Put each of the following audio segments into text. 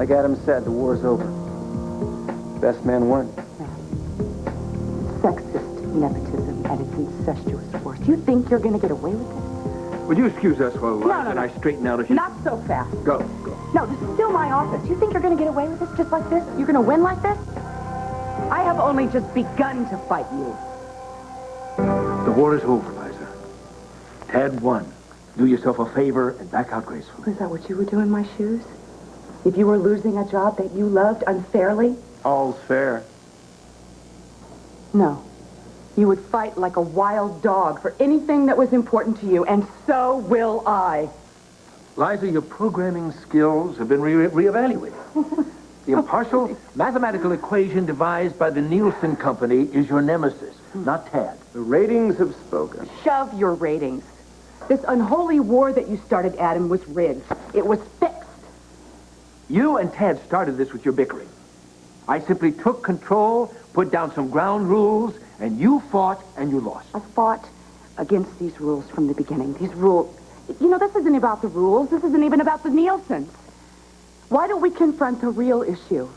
Like Adam said, the war's over. Best man won. Sexist nepotism at its incestuous worst. You think you're going to get away with this? Would you excuse us while Liza and I straighten out a few... Not so fast. Go. No, this is still my office. You think you're going to get away with this just like this? You're going to win like this? I have only just begun to fight you. The war is over, Liza. Tad won. Do yourself a favor and back out gracefully. Is that what you would do in my shoes? If you were losing a job that you loved unfairly? All's fair. No. You would fight like a wild dog for anything that was important to you, and so will I. Liza, your programming skills have been reevaluated. The impartial mathematical equation devised by the Nielsen Company is your nemesis, not Tad. The ratings have spoken. Shove your ratings. This unholy war that you started, Adam, was rigged. It was fixed. You and Tad started this with your bickering. I simply took control, put down some ground rules, and you fought and you lost. I fought against these rules from the beginning. These rules... You know, this isn't about the rules. This isn't even about the Nielsens. Why don't we confront the real issue?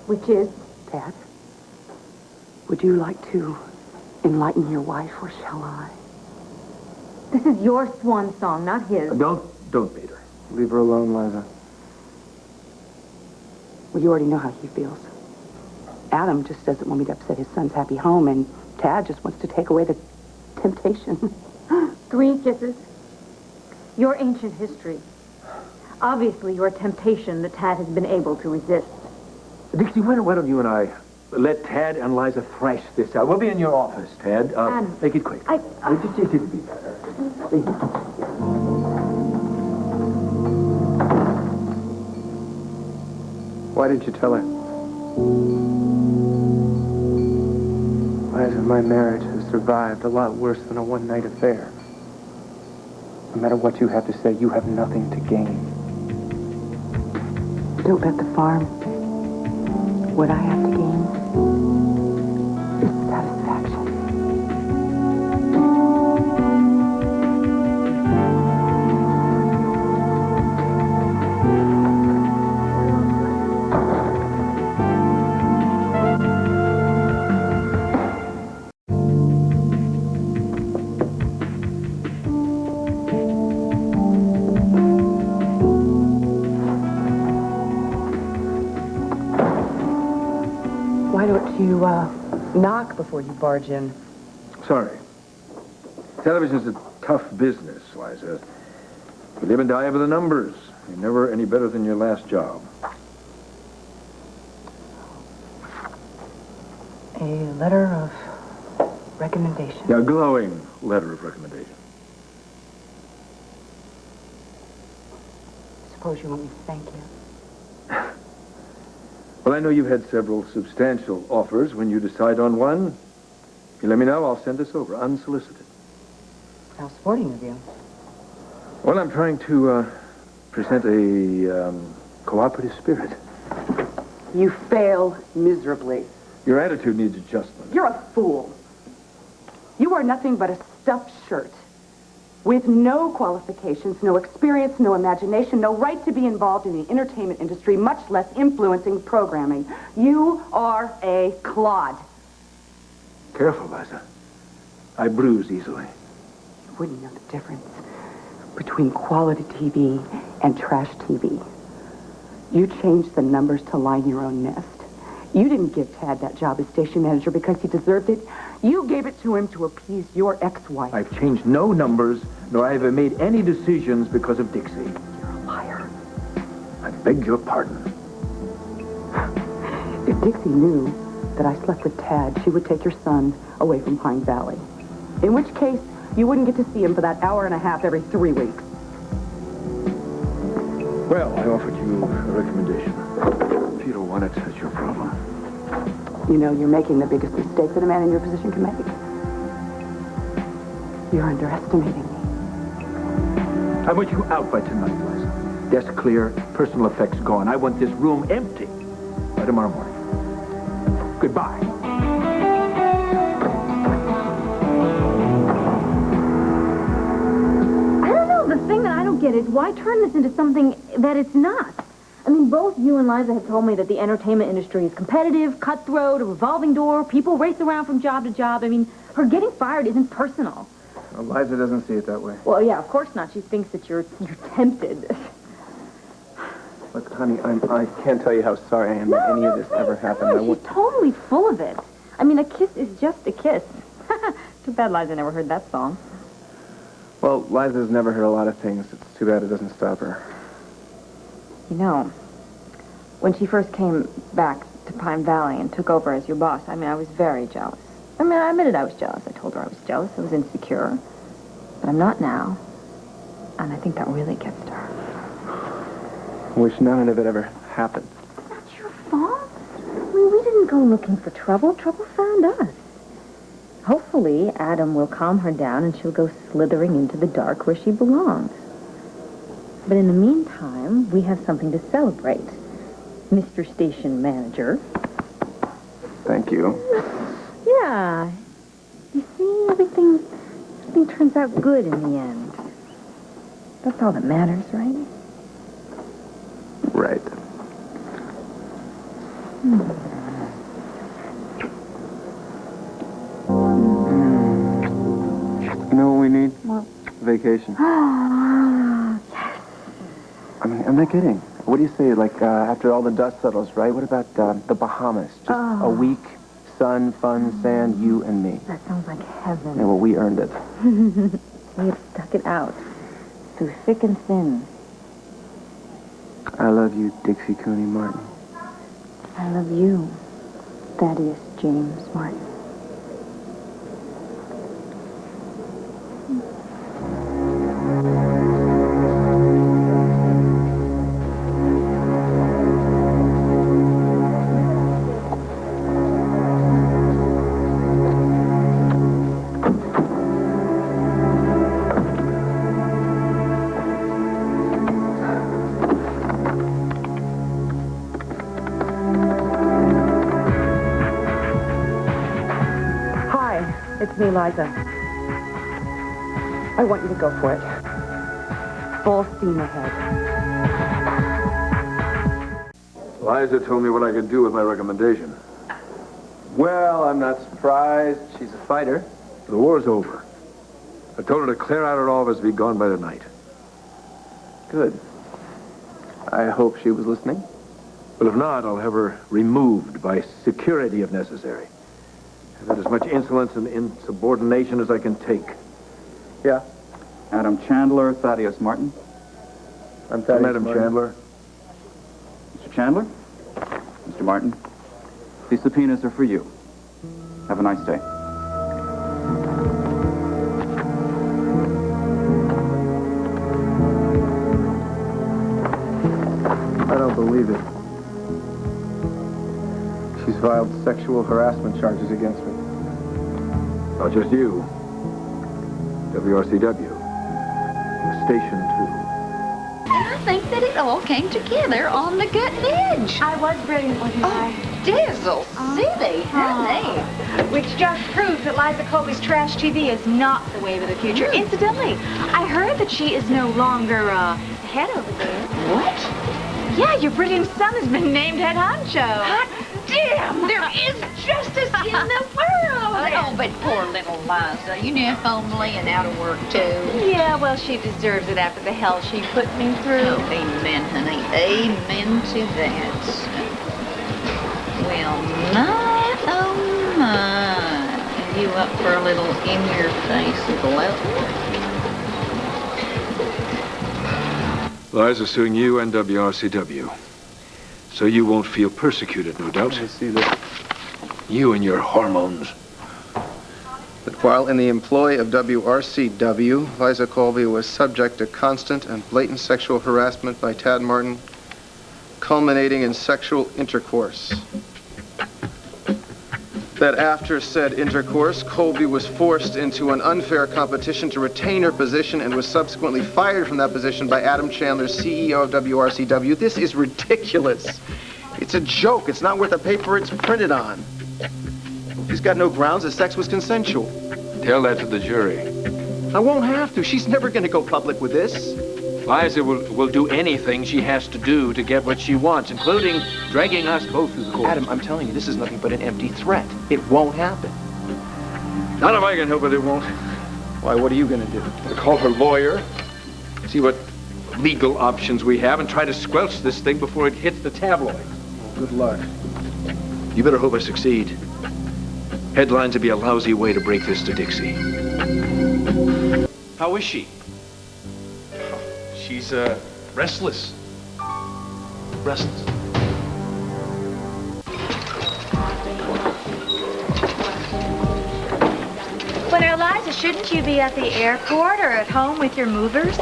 Which is, Tad, would you like to enlighten your wife, or shall I? This is your swan song, not his. Don't bait her. Leave her alone, Liza. Well, you already know how he feels. Adam just doesn't want me to upset his son's happy home, and Tad just wants to take away the temptation. 3 kisses. Your ancient history. Obviously, your temptation that Tad has been able to resist. Dixie, why don't you and I let Tad and Liza thrash this out? We'll be in your office, Tad. Make it quick. Why did you tell her? Liza, my marriage has survived a lot worse than a one-night affair. No matter what you have to say, you have nothing to gain. Don't bet the farm. What I have to gain is satisfaction. Why don't you, knock before you barge in? Sorry. Television's a tough business, Liza. You live and die by the numbers. You're never any better than your last job. A letter of recommendation. Yeah, a glowing letter of recommendation. Suppose you want me to thank you. Well, I know you've had several substantial offers. When you decide on one, you let me know. I'll send this over, unsolicited. How sporting of you. Well, I'm trying to present a cooperative spirit. You fail miserably. Your attitude needs adjustment. You're a fool. You are nothing but a stuffed shirt. With no qualifications, no experience, no imagination, no right to be involved in the entertainment industry, much less influencing programming. You are a clod. Careful, Liza. I bruise easily. You wouldn't know the difference between quality TV and trash TV. You changed the numbers to line your own nest. You didn't give Tad that job as station manager because he deserved it. You gave it to him to appease your ex-wife. I've changed no numbers, nor have I made any decisions because of Dixie. You're a liar. I beg your pardon. If Dixie knew that I slept with Tad, she would take your son away from Pine Valley. In which case, you wouldn't get to see him for that hour and a half every 3 weeks. Well, I offered you a recommendation. If you don't want it, that's your problem. You know, you're making the biggest mistake that a man in your position can make. You're underestimating me. I want you out by tonight, Liza. Desk clear, personal effects gone. I want this room empty by tomorrow morning. Goodbye. I don't know. The thing that I don't get is why turn this into something that it's not? I mean, both you and Liza have told me that the entertainment industry is competitive, cutthroat, a revolving door, people race around from job to job. I mean, her getting fired isn't personal. Well, Liza doesn't see it that way. Well, yeah, of course not. She thinks that you're tempted. Look, honey, I can't tell you how sorry I am that any of this ever happened. No, she's totally full of it. I mean, a kiss is just a kiss. Too bad Liza never heard that song. Well, Liza's never heard a lot of things. It's too bad it doesn't stop her. You know, when she first came back to Pine Valley and took over as your boss, I mean, I was very jealous. I mean, I admitted I was jealous. I told her I was jealous. I was insecure. But I'm not now. And I think that really gets to her. I wish none of it ever happened. That's your fault. I mean, we didn't go looking for trouble. Trouble found us. Hopefully, Adam will calm her down and she'll go slithering into the dark where she belongs. But in the meantime, we have something to celebrate. Mr. Station Manager. Thank you. Yeah. You see, everything turns out good in the end. That's all that matters, right? Right. You know what we need? What? Vacation. Ah, yes. I mean, I'm not kidding. What do you say, like, after all the dust settles, right? What about the Bahamas? Just a week, sun, fun, sand, you and me. That sounds like heaven. Yeah, well, we earned it. We have stuck it out through thick and thin. I love you, Dixie Cooney Martin. I love you, Thaddeus James Martin. It's me, Liza. I want you to go for it. Full steam ahead. Liza told me what I could do with my recommendation. Well, I'm not surprised. She's a fighter. The war's over. I told her to clear out her office and be gone by tonight. Good. I hope she was listening. But if not, I'll have her removed by security if necessary. I've had as much insolence and insubordination as I can take. Yeah. Adam Chandler, Thaddeus Martin. I'm Thaddeus Madam Martin. Chandler. Mr. Chandler? Mr. Martin? These subpoenas are for you. Have a nice day. I don't believe it. She's filed sexual harassment charges against me. Not just you. WRCW. Station 2. And I think that it all came together on the gut edge. I was brilliant, wasn't I? Dazzle City, honey. Which just proves that Liza Colby's trash TV is not the wave of the future. Incidentally, I heard that she is no longer, head over there. What? Yeah, your brilliant son has been named head honcho. Hot damn! There is justice in the world! Oh, but poor little Liza. You know, homely and out of work, too. Yeah, well, she deserves it after the hell she put me through. Oh, amen, honey. Amen to that. Well, my, oh, my. Are you up for a little in-your-face glow? Liza's suing you and WRCW. So you won't feel persecuted, no doubt. I see that. You and your hormones. But while in the employ of WRCW, Liza Colby was subject to constant and blatant sexual harassment by Tad Martin, culminating in sexual intercourse. That after said intercourse, Colby was forced into an unfair competition to retain her position and was subsequently fired from that position by Adam Chandler, CEO of WRCW. This is ridiculous. It's a joke. It's not worth the paper it's printed on. She's got no grounds. The sex was consensual. Tell that to the jury. I won't have to. She's never going to go public with this. Liza will do anything she has to do to get what she wants, including dragging us both through the court. Adam, I'm telling you, this is nothing but an empty threat. It won't happen. Not if I can help it, it won't. Why, what are you going to do? I'll call her lawyer, see what legal options we have, and try to squelch this thing before it hits the tabloids. Good luck. You better hope I succeed. Headlines would be a lousy way to break this to Dixie. How is she? She's, restless. Restless. Well, now, Liza, shouldn't you be at the airport or at home with your movers?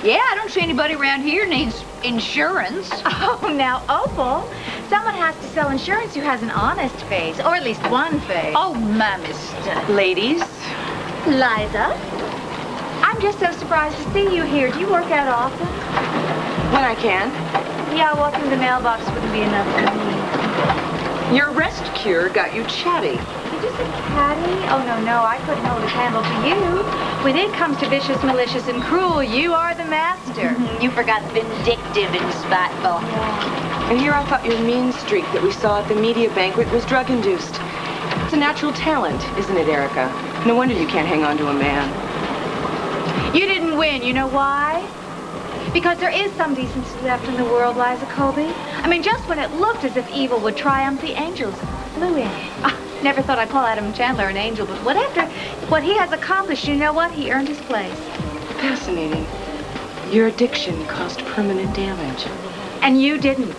Yeah, I don't see anybody around here needs insurance. Oh, now, Opal, someone has to sell insurance who has an honest face, or at least one face. Oh, my mistake. Ladies. Liza, I'm just so surprised to see you here. Do you work out often? When I can. Yeah, walking the mailbox wouldn't be enough for me. Your rest cure got you chatty. Did you say catty? Oh, no, I couldn't hold a candle to you. When it comes to vicious, malicious, and cruel, you are the master. You forgot vindictive and spiteful. And here I thought your mean streak that we saw at the media banquet was drug-induced. It's a natural talent, isn't it, Erica? No wonder you can't hang on to a man. You didn't win. You know why? Because there is some decency left in the world, Liza Colby. I mean, just when it looked as if evil would triumph, the angels flew in. Never thought I'd call Adam Chandler an angel, but what he has accomplished, you know what? He earned his place. Fascinating. Your addiction caused permanent damage. And you didn't.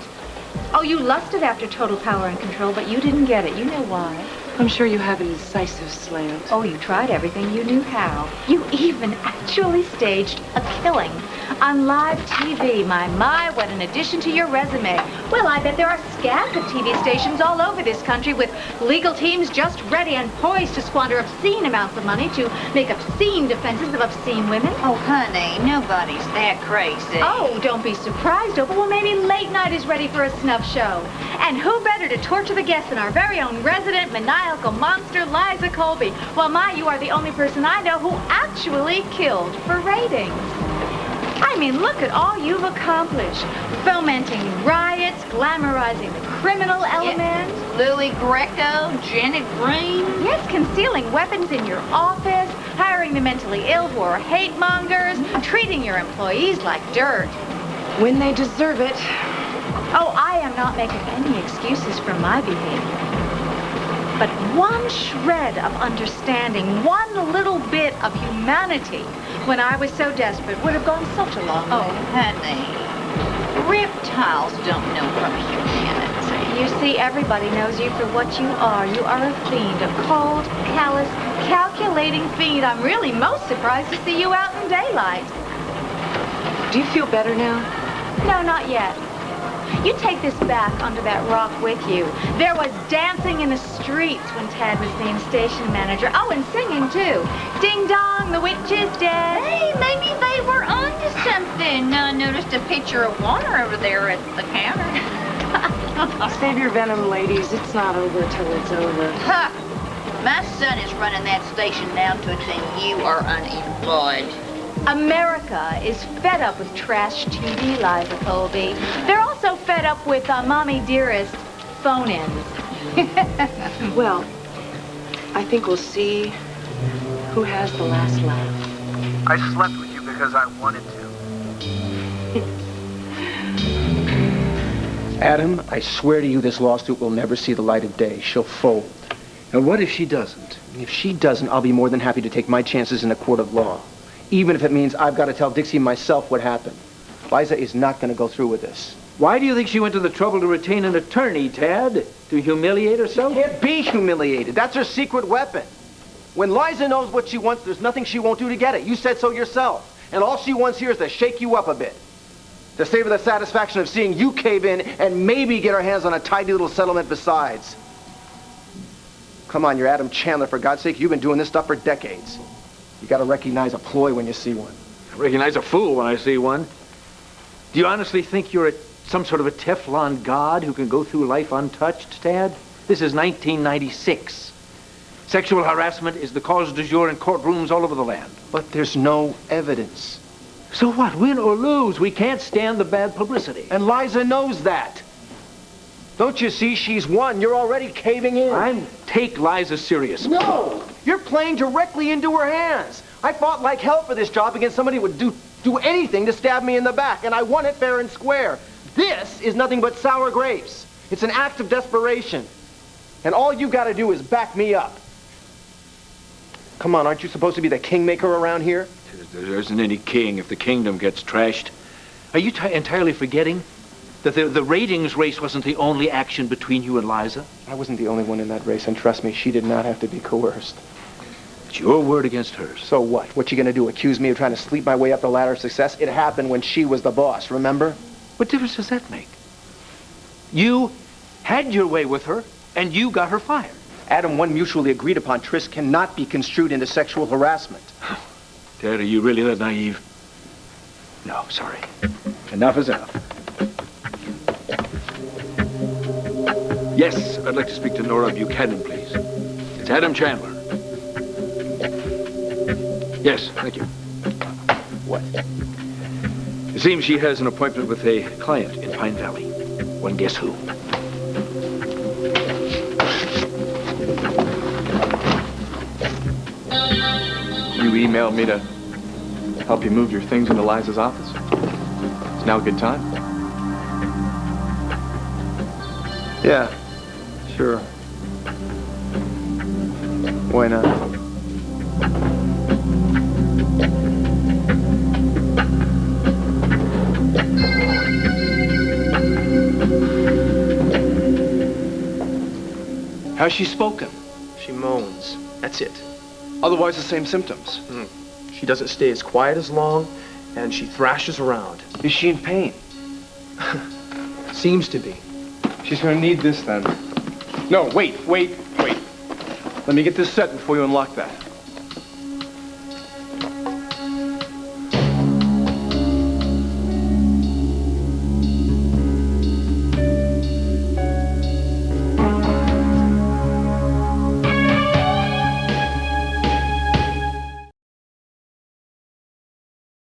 Oh, you lusted after total power and control, but you didn't get it. You know why. I'm sure you have an incisive slant. Oh, you tried everything you knew how. You even actually staged a killing on live TV. My, what an addition to your resume. Well, I bet there are scads of TV stations all over this country with legal teams just ready and poised to squander obscene amounts of money to make obscene defenses of obscene women. Oh, honey, nobody's that crazy. Oh, don't be surprised, Opal. Well, maybe late night is ready for a snuff show. And who better to torture the guests than our very own resident maniacal monster, Liza Colby? Well, you are the only person I know who actually killed for ratings. I mean, look at all you've accomplished. Fomenting riots, glamorizing the criminal element. Yeah. Lily Greco, Janet Green. Yes, concealing weapons in your office, hiring the mentally ill who are hate mongers, treating your employees like dirt. When they deserve it. Oh, I am not making any excuses for my behavior. But one shred of understanding, one little bit of humanity when I was so desperate would have gone such a long way. Oh, honey, reptiles don't know from humanity. You see, everybody knows you for what you are. You are a fiend, a cold, callous, calculating fiend. I'm really most surprised to see you out in daylight. Do you feel better now? No, not yet. You take this back onto that rock with you. There was dancing in the streets when Tad was named station manager. Oh, and singing, too. Ding dong, the witch is dead. Hey, maybe they were onto something. I noticed a pitcher of water over there at the counter. Save your venom, ladies. It's not over till it's over. Ha! My son is running that station now to it, and you are unemployed. America is fed up with trash TV, Liza Colby. They're also fed up with Mommy Dearest phone-ins. Well, I think we'll see who has the last laugh. I slept with you because I wanted to. Adam, I swear to you this lawsuit will never see the light of day. She'll fold. And what if she doesn't? If she doesn't, I'll be more than happy to take my chances in a court of law. Even if it means I've got to tell Dixie myself what happened. Liza is not going to go through with this. Why do you think she went to the trouble to retain an attorney, Tad? To humiliate herself? She can't be humiliated. That's her secret weapon. When Liza knows what she wants, there's nothing she won't do to get it. You said so yourself. And all she wants here is to shake you up a bit. To save her the satisfaction of seeing you cave in and maybe get her hands on a tidy little settlement besides. Come on, you're Adam Chandler, for God's sake. You've been doing this stuff for decades. You got to recognize a ploy when you see one. I recognize a fool when I see one. Do you honestly think you're some sort of a Teflon god who can go through life untouched, Tad? This is 1996. Sexual harassment is the cause du jour in courtrooms all over the land. But there's no evidence. So what? Win or lose, we can't stand the bad publicity. And Liza knows that. Don't you see she's won? You're already caving in. Take Liza serious. No! You're playing directly into her hands. I fought like hell for this job against somebody who would do anything to stab me in the back, and I won it fair and square. This is nothing but sour grapes. It's an act of desperation. And all you gotta do is back me up. Come on, aren't you supposed to be the kingmaker around here? There isn't any king if the kingdom gets trashed. Are you entirely forgetting that the ratings race wasn't the only action between you and Liza? I wasn't the only one in that race, and trust me, she did not have to be coerced. It's your word against hers. So what? What you gonna do, accuse me of trying to sleep my way up the ladder of success? It happened when she was the boss, remember? What difference does that make? You had your way with her, and you got her fired. Adam, one mutually agreed upon tryst cannot be construed into sexual harassment. Dad, are you really that naive? No, sorry. Enough is enough. Yes, I'd like to speak to Nora Buchanan, please. It's Adam Chandler. Yes, thank you. What? It seems she has an appointment with a client in Pine Valley. One guess who? You emailed me to help you move your things into Liza's office. Is now a good time? Yeah, sure. Why not? How's she spoken? She moans. That's it. Otherwise, the same symptoms. She doesn't stay as quiet as long, and she thrashes around. Is she in pain? Seems to be. She's gonna need this then. No, wait. Let me get this set before you unlock that.